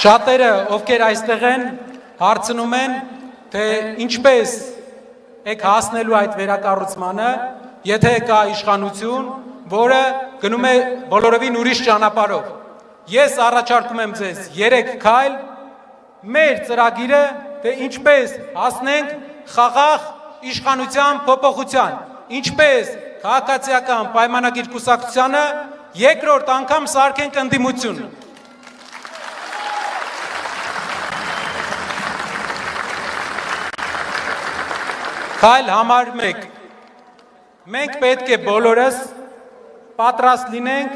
Շատերը, ովքեր այստեղ են, հարցնում են, թե ինչպես եք հասնելու այդ վերակառուցմանը, եթե կա իշխանություն, որը գնում է բոլորովին ուրիշ ճանապարհով։ Ես առաջարկում եմ ձեզ 3 քայլ, մեր ծրագիրը, թե ինչպես հասնենք խաղաղ իշխանության փոփոխության, ինչպես քաղաքացիական պայմանագիր կուսակցությանը երկրորդ անգամ սարքենք ընդդիմություն։ Քայլ համար 1. Մենք պետք է բոլորս պատրաստ լինենք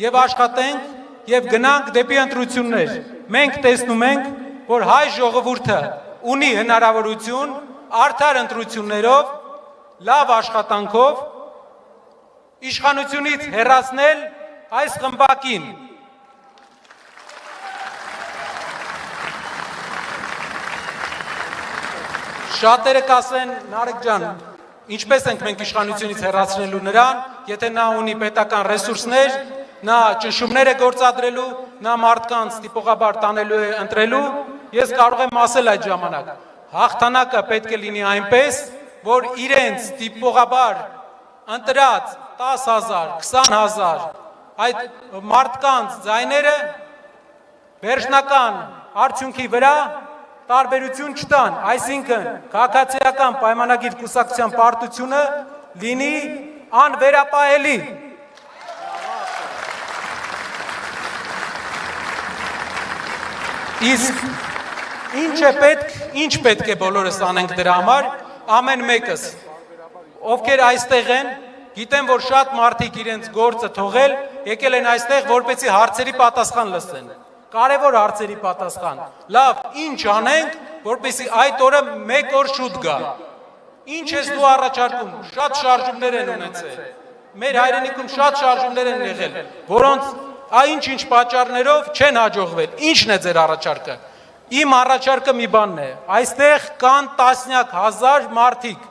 եւ աշխատենք եւ գնանք դեպի ընտրություններ։ Մենք տեսնում ենք, որ հայ ժողովուրդը ունի հնարավորություն արդար ընտրություններով, լավ աշխատանքով իշխանությունից հեռացնել այս խմբակին։ Շատերը կասեն, Նարեկ ջան, ինչպես ենք մենք իշխանությունից հեռացնելու նրան, եթե նա ունի պետական ռեսուրսներ, նա ճնշումներ է գործադրելու, նա մարդկանց տիպողաբար տանելու է ընտրելու, ես կարող եմ ասել այդ ժամանակ, հաղթանակը պետք է լինի այնպես, որ իրենց տիպողաբար ընտրած 10,000, 20,000 այդ մարդկանց ձայները վերջնական արդյունքի վրա տարբերություն չտան, այսինքն քաղաքացիական պայմանագիր կուսակցության պարտությունը լինի անվերապահելի։ Իսկ ինչ պետք է բոլորս անենք դրա համար, ամեն մեկս, ովքեր այստեղ են, գիտեմ, որ շատ մարդիկ իրենց գործը թողել, եկել են այստեղ, որպեսզի հարցերի պատասխան լսեն։ Կարևոր հարցերի պատասխան։ Լավ, ինչ անենք, որպեսզի այդ օրը 1 օր շուտ գա։ Ինչ ես դու առաջարկում, շատ շարժումներ են ունեցել։ Մեր հայրենիքում շատ շարժումներ են եղել, որոնց ինչ պատճառներով չեն հաջողվել։ Ինչն է ձեր առաջարկը։ Իմ առաջարկը մի բանն է։ Այստեղ կան տասնյակ հազար մարդիկ,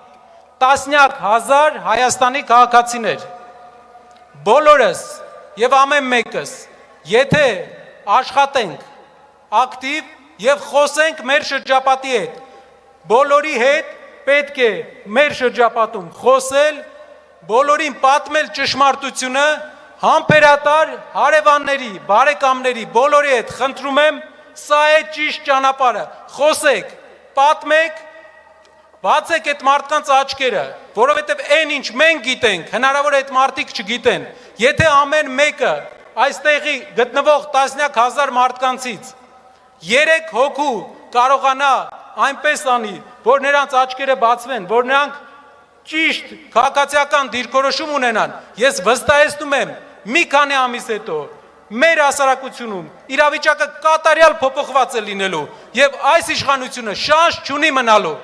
տասնյակ հազար Հայաստանի քաղաքացիներ։ Բոլորս եւ ամեն մեկս, եթե աշխատենք ակտիվ եւ խոսենք մեր շրջապատի հետ, բոլորի հետ պետք է մեր շրջապատում խոսել, բոլորին պատմել ճշմարտությունը, համբերատար հարևանների, բարեկամների, բոլորի հետ խնդրում եմ, սա է ճիշտ ճանապարհը, խոսեք, պատմեք, բացեք այդ մարդկանց աչքերը, որովհետև այն ինչ մենք գիտենք, հնարավոր է այդ մարդիկ չգիտեն, եթե ամեն մեկը այստեղի գտնվող տասնյակ հազար մարդկանցից 3 հոգու կարողանա այնպես անի, որ նրանց աչքերը բացվեն, որ նրանք ճիշտ քաղաքացիական դիրքորոշում ունենան, ես վստահեցնում եմ, մի քանի ամիս հետո մեր հասարակությունում իրավիճակը կատարյալ փոփոխված է լինելու եւ այս իշխանությունը շանս չունի մնալու։